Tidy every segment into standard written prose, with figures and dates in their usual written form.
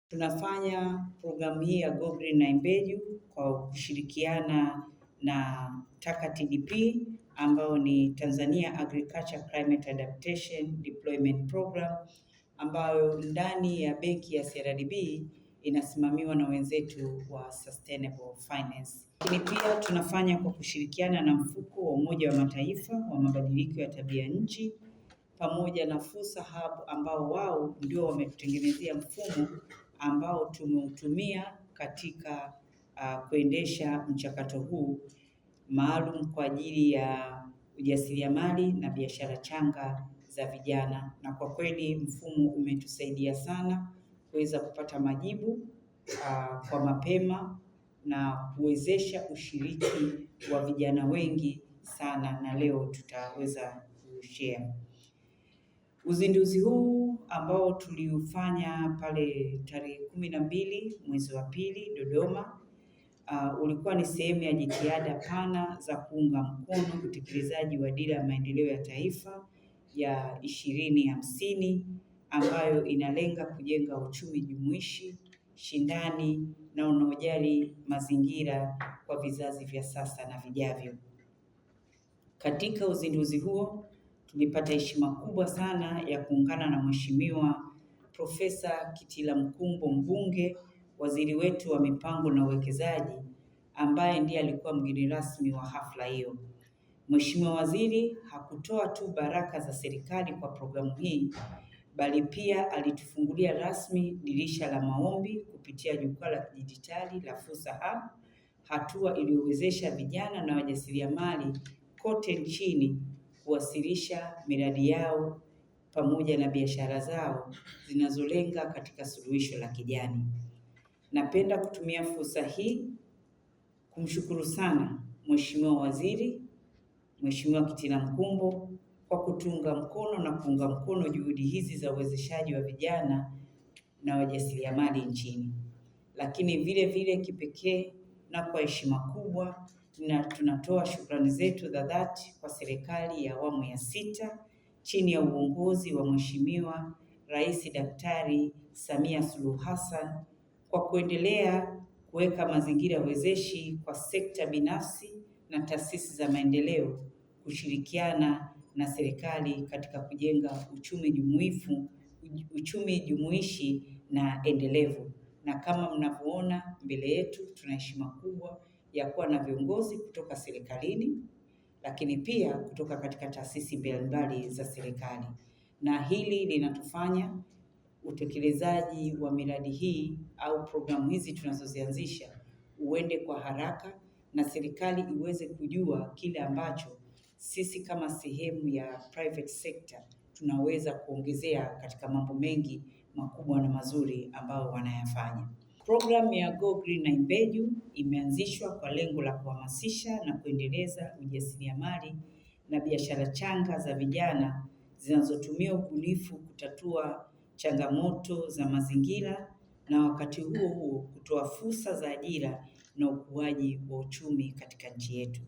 Tunafanya programu hii ya Go Green na Imbeju kwa kushirikiana na TACA TDP ambao ni Tanzania Agriculture Climate Adaptation Deployment Program, ambayo ndani ya benki ya CRDB inasimamiwa na wenzetu wa Sustainable Finance. Lakini pia tunafanya kwa kushirikiana na mfuko wa Umoja wa Mataifa wa mabadiliko ya tabia nchi pamoja na Fursa Hub ambao wao ndio wametutengenezea mfumo ambao tumeutumia katika kuendesha mchakato huu maalum kwa ajili ya ujasiriamali na biashara changa za vijana. Na kwa kweli mfumo umetusaidia sana kuweza kupata majibu kwa mapema na kuwezesha ushiriki wa vijana wengi sana, na leo tutaweza kushare. Uzinduzi huu ambao tuliufanya pale tarehe 12 mwezi wa pili Dodoma, ulikuwa ni sehemu ya jitihada pana za kuunga mkono utekelezaji wa Dira ya Maendeleo ya Taifa ya 2050 ambayo inalenga kujenga uchumi jumuishi, shindani na unaojali mazingira kwa vizazi vya sasa na vijavyo. Katika uzinduzi huo tulipata heshima kubwa sana ya kuungana na Mheshimiwa Profesa Kitila Mkumbo, mbunge, waziri wetu wa mipango na uwekezaji, ambaye ndiye alikuwa mgeni rasmi wa hafla hiyo. Mheshimiwa waziri hakutoa tu baraka za serikali kwa programu hii, bali pia alitufungulia rasmi dirisha la maombi kupitia jukwaa la kidijitali la Fursa Hub, hatua iliyowezesha vijana na wajasiriamali kote nchini kuwasilisha miradi yao pamoja na biashara zao zinazolenga katika suluhisho la kijani. Napenda kutumia fursa hii kumshukuru sana Mheshimiwa Waziri, Mheshimiwa Kitila Mkumbo kwa kutunga mkono na kuunga mkono juhudi hizi za uwezeshaji wa vijana na wajasiriamali nchini. Lakini vile vile kipekee na kwa heshima kubwa na tunatoa shukrani zetu za dhati kwa serikali ya awamu ya 6 chini ya uongozi wa Mheshimiwa Rais Daktari Samia Suluhu Hassan kwa kuendelea kuweka mazingira wezeshi kwa sekta binafsi na taasisi za maendeleo kushirikiana na serikali katika kujenga uchumi jumuishi na endelevu. Na kama mnavyoona mbele yetu, tuna heshima kubwa ya kuwa na viongozi kutoka serikalini, lakini pia kutoka katika taasisi mbalimbali za serikali, na hili linatufanya utekelezaji wa miradi hii au programu hizi tunazozianzisha uende kwa haraka na serikali iweze kujua kile ambacho sisi kama sehemu ya private sector tunaweza kuongezea katika mambo mengi makubwa na mazuri ambayo wanayafanya. Programu ya Go Green na Imbeju imeanzishwa kwa lengo la kuhamasisha na kuendeleza ujasiriamali na biashara changa za vijana zinazotumia ubunifu kutatua changamoto za mazingira na wakati huo huo kutoa fursa za ajira na ukuaji wa uchumi katika nchi yetu.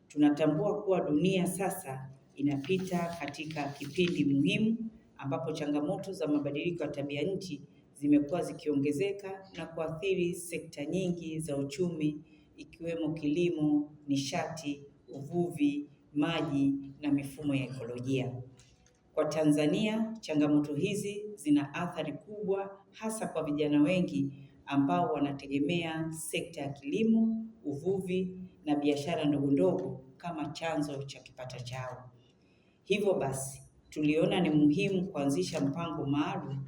Tunatambua kuwa dunia sasa inapita katika kipindi muhimu ambapo changamoto za mabadiliko ya tabia nchi zimekuwa zikiongezeka na kuathiri sekta nyingi za uchumi ikiwemo kilimo, nishati, uvuvi, maji na mifumo ya ekolojia. Kwa Tanzania, changamoto hizi zina athari kubwa hasa kwa vijana wengi ambao wanategemea sekta ya kilimo, uvuvi na biashara ndogo ndogo kama chanzo cha kipato chao. Hivyo basi, tuliona ni muhimu kuanzisha mpango maalum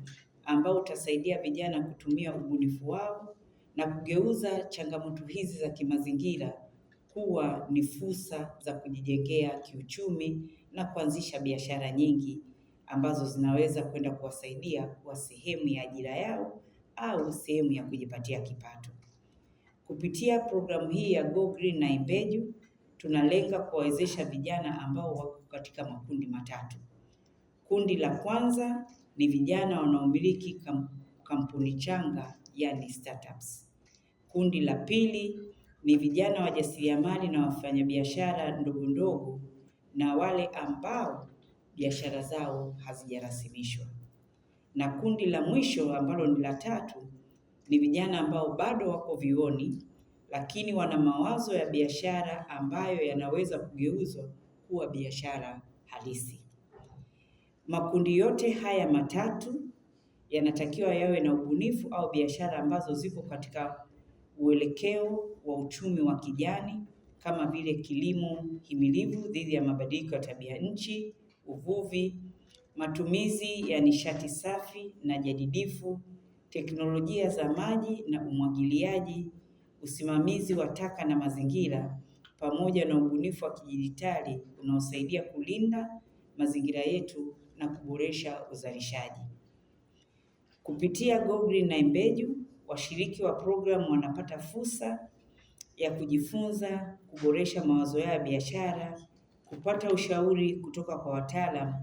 ambao utasaidia vijana kutumia ubunifu wao na kugeuza changamoto hizi za kimazingira kuwa ni fursa za kujijengea kiuchumi na kuanzisha biashara nyingi ambazo zinaweza kwenda kuwasaidia kuwa sehemu ya ajira yao au sehemu ya kujipatia kipato. Kupitia programu hii ya Go Green na Imbeju, tunalenga kuwawezesha vijana ambao wako katika makundi matatu. Kundi la kwanza ni vijana wanaomiliki kampuni changa, yani startups. Kundi la pili ni vijana wajasiriamali na wafanyabiashara ndogo ndogo na wale ambao biashara zao hazijarasimishwa. Na kundi la mwisho ambalo ni la tatu ni vijana ambao bado wako vyuoni, lakini wana mawazo ya biashara ambayo yanaweza kugeuzwa kuwa biashara halisi. Makundi yote haya matatu yanatakiwa yawe na ubunifu au biashara ambazo ziko katika uelekeo wa uchumi wa kijani, kama vile kilimo himilivu dhidi ya mabadiliko ya tabia nchi, uvuvi, matumizi ya nishati safi na jadidifu, teknolojia za maji na umwagiliaji, usimamizi wa taka na mazingira, pamoja na ubunifu wa kidijitali unaosaidia kulinda mazingira yetu na kuboresha uzalishaji. Kupitia Go Green na Imbeju, washiriki wa programu wanapata fursa ya kujifunza, kuboresha mawazo yao ya biashara, kupata ushauri kutoka kwa wataalamu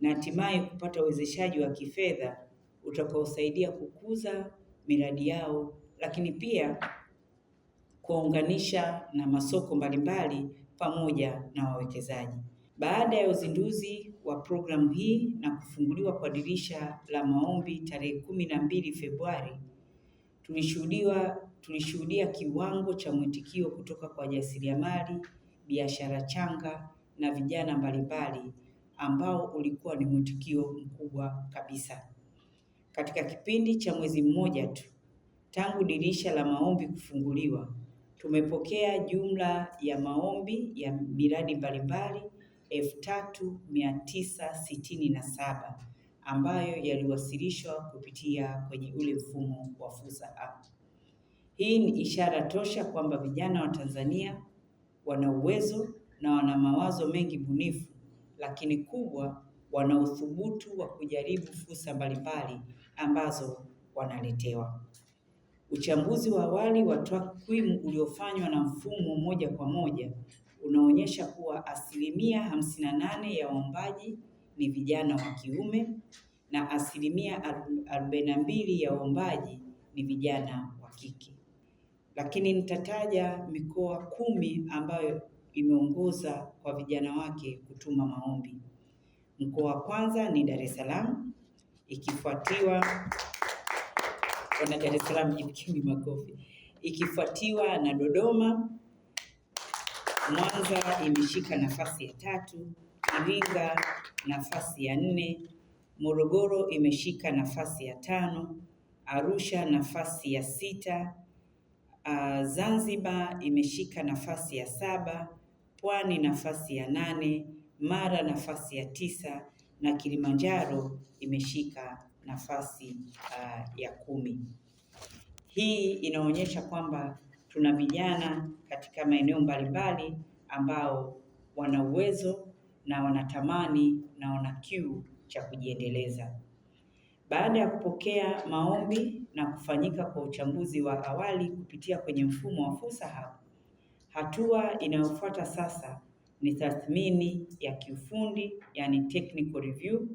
na hatimaye kupata uwezeshaji wa kifedha utakaosaidia kukuza miradi yao, lakini pia kuwaunganisha na masoko mbalimbali pamoja na wawekezaji. Baada ya uzinduzi wa programu hii na kufunguliwa kwa dirisha la maombi tarehe 12 Februari, tulishuhudia kiwango cha mwitikio kutoka kwa wajasiriamali, biashara changa na vijana mbalimbali ambao ulikuwa ni mwitikio mkubwa kabisa. Katika kipindi cha mwezi mmoja tu tangu dirisha la maombi kufunguliwa, tumepokea jumla ya maombi ya miradi mbalimbali 3967 ambayo yaliwasilishwa kupitia kwenye ule mfumo wa fursa app. Hii ni ishara tosha kwamba vijana wa Tanzania wana uwezo na wana mawazo mengi bunifu, lakini kubwa, wana uthubutu wa kujaribu fursa mbalimbali ambazo wanaletewa. Uchambuzi wa awali wa takwimu uliofanywa na mfumo moja kwa moja unaonyesha kuwa 58% ya waombaji ni vijana wa kiume na 42% ya waombaji ni vijana wa kike. Lakini nitataja mikoa 10 ambayo imeongoza kwa vijana wake kutuma maombi. Mkoa wa kwanza ni Dar es Salaam, ikifuatiwa na Dar es Salaam, jipigeni makofi. Ikifuatiwa na Dodoma. Mwanza imeshika nafasi ya 3, Iringa nafasi ya 4, Morogoro imeshika nafasi ya 5, Arusha nafasi ya 6, Zanzibar imeshika nafasi ya 7, Pwani nafasi ya 8, Mara nafasi ya 9 na Kilimanjaro imeshika nafasi ya 10. Hii inaonyesha kwamba tuna vijana katika maeneo mbalimbali ambao wana uwezo na wanatamani na wana kiu cha kujiendeleza. Baada ya kupokea maombi na kufanyika kwa uchambuzi wa awali kupitia kwenye mfumo wa fursa hub, hatua inayofuata sasa ni tathmini ya kiufundi, yani technical review,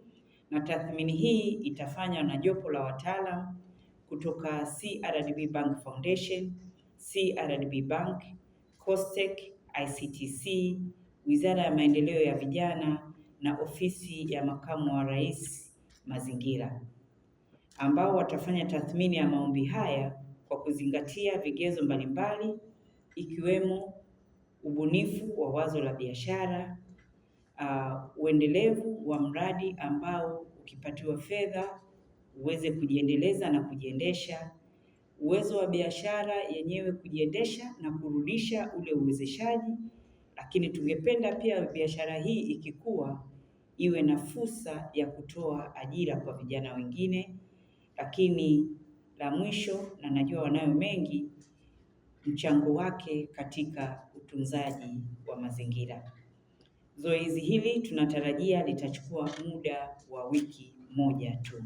na tathmini hii itafanywa na jopo la wataalamu kutoka CRDB Bank Foundation, CRDB Bank, COSTECH, ICTC, Wizara ya Maendeleo ya Vijana na Ofisi ya Makamu wa Rais Mazingira, ambao watafanya tathmini ya maombi haya kwa kuzingatia vigezo mbalimbali ikiwemo ubunifu wa wazo la biashara, uendelevu wa mradi ambao ukipatiwa fedha uweze kujiendeleza na kujiendesha, uwezo wa biashara yenyewe kujiendesha na kurudisha ule uwezeshaji, lakini tungependa pia biashara hii ikikua iwe na fursa ya kutoa ajira kwa vijana wengine, lakini la mwisho, na najua wanayo mengi, mchango wake katika utunzaji wa mazingira. Zoezi hili tunatarajia litachukua muda wa wiki moja tu.